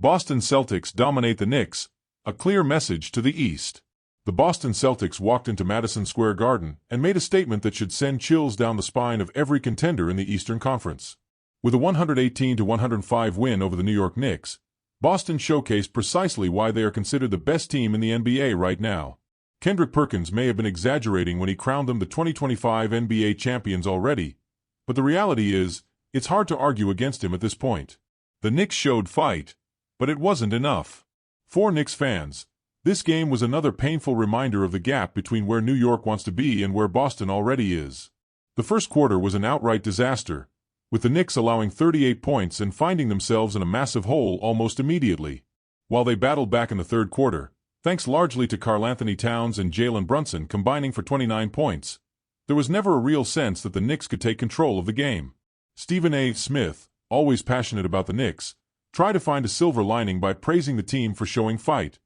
Boston Celtics dominate the Knicks, a clear message to the East. The Boston Celtics walked into Madison Square Garden and made a statement that should send chills down the spine of every contender in the Eastern Conference. With a 118-105 win over the New York Knicks, Boston showcased precisely why they are considered the best team in the NBA right now. Perkins may have been exaggerating when he crowned them the 2025 NBA champions already, but the reality is, it's hard to argue against him at this point. The Knicks showed fight, but it wasn't enough. For Knicks fans, this game was another painful reminder of the gap between where New York wants to be and where Boston already is. The first quarter was an outright disaster, with the Knicks allowing 38 points and finding themselves in a massive hole almost immediately. While they battled back in the third quarter, thanks largely to Karl-Anthony Towns and Jalen Brunson combining for 29 points, there was never a real sense that the Knicks could take control of the game. Stephen A. Smith, always passionate about the Knicks, tried to find a silver lining by praising the team for showing fight,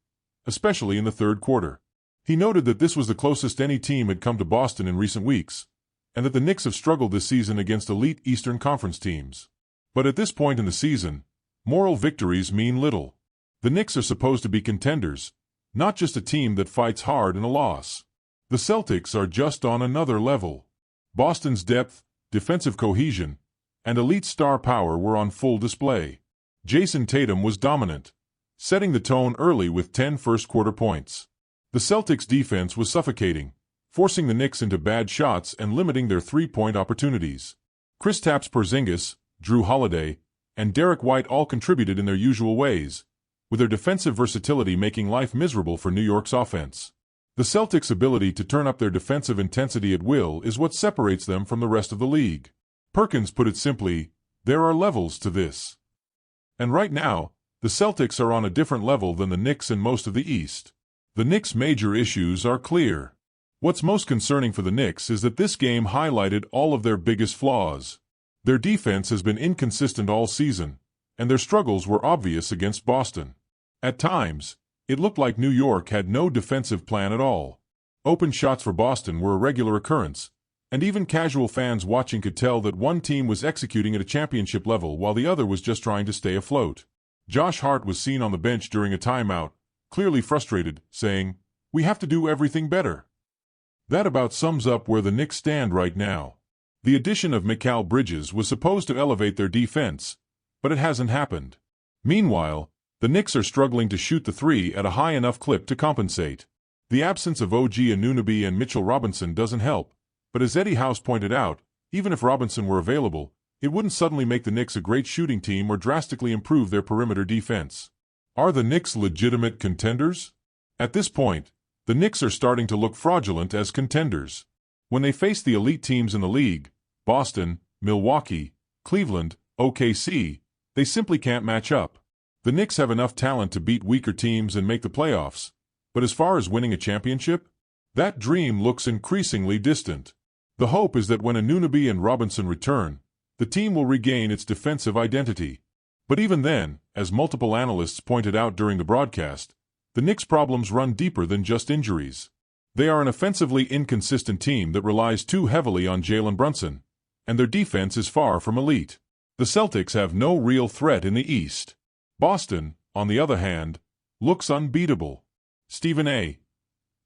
especially in the third quarter. He noted that this was the closest any team had come to Boston in recent weeks, and that the Knicks have struggled this season against elite Eastern Conference teams. But at this point in the season, moral victories mean little. The Knicks are supposed to be contenders, not just a team that fights hard in a loss. The Celtics are just on another level. Boston's depth, defensive cohesion, and elite star power were on full display. Jason Tatum was dominant, setting the tone early with 10 first-quarter points. The Celtics' defense was suffocating, forcing the Knicks into bad shots and limiting their three-point opportunities. Kristaps Porzingis, Drew Holiday, and Derek White all contributed in their usual ways, with their defensive versatility making life miserable for New York's offense. The Celtics' ability to turn up their defensive intensity at will is what separates them from the rest of the league. Perkins put it simply, there are levels to this. And right now, the Celtics are on a different level than the Knicks and most of the East. The Knicks' major issues are clear. What's most concerning for the Knicks is that this game highlighted all of their biggest flaws. Their defense has been inconsistent all season, and their struggles were obvious against Boston. At times, it looked like New York had no defensive plan at all. Open shots for Boston were a regular occurrence, and even casual fans watching could tell that one team was executing at a championship level while the other was just trying to stay afloat. Josh Hart was seen on the bench during a timeout, clearly frustrated, saying, "We have to do everything better." That about sums up where the Knicks stand right now. The addition of Mikal Bridges was supposed to elevate their defense, but it hasn't happened. Meanwhile, the Knicks are struggling to shoot the three at a high enough clip to compensate. The absence of OG Anunoby and Mitchell Robinson doesn't help, but as Eddie House pointed out, even if Robinson were available, it wouldn't suddenly make the Knicks a great shooting team or drastically improve their perimeter defense. Are the Knicks legitimate contenders? At this point, the Knicks are starting to look fraudulent as contenders. When they face the elite teams in the league, Boston, Milwaukee, Cleveland, OKC, they simply can't match up. The Knicks have enough talent to beat weaker teams and make the playoffs, but as far as winning a championship, that dream looks increasingly distant. The hope is that when Anunoby and Robinson return, the team will regain its defensive identity. But even then, as multiple analysts pointed out during the broadcast, the Knicks' problems run deeper than just injuries. They are an offensively inconsistent team that relies too heavily on Jalen Brunson, and their defense is far from elite. The Celtics have no real threat in the East. Boston, on the other hand, looks unbeatable. Stephen A.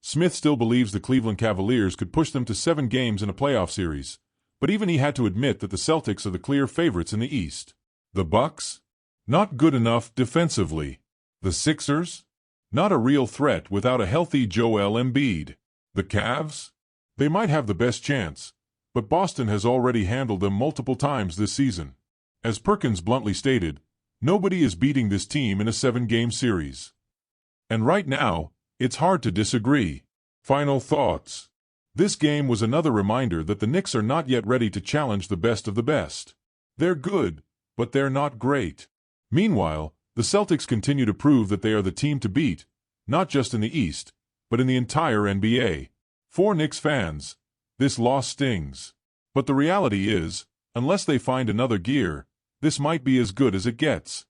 Smith still believes the Cleveland Cavaliers could push them to 7 games in a playoff series, but even he had to admit that the Celtics are the clear favorites in the East. The Bucks? Not good enough defensively. The Sixers? Not a real threat without a healthy Joel Embiid. The Cavs? They might have the best chance, but Boston has already handled them multiple times this season. As Perkins bluntly stated, nobody is beating this team in a 7-game series. And right now, it's hard to disagree. Final thoughts. This game was another reminder that the Knicks are not yet ready to challenge the best of the best. They're good, but they're not great. Meanwhile, the Celtics continue to prove that they are the team to beat, not just in the East, but in the entire NBA. For Knicks fans, this loss stings. But the reality is, unless they find another gear, this might be as good as it gets.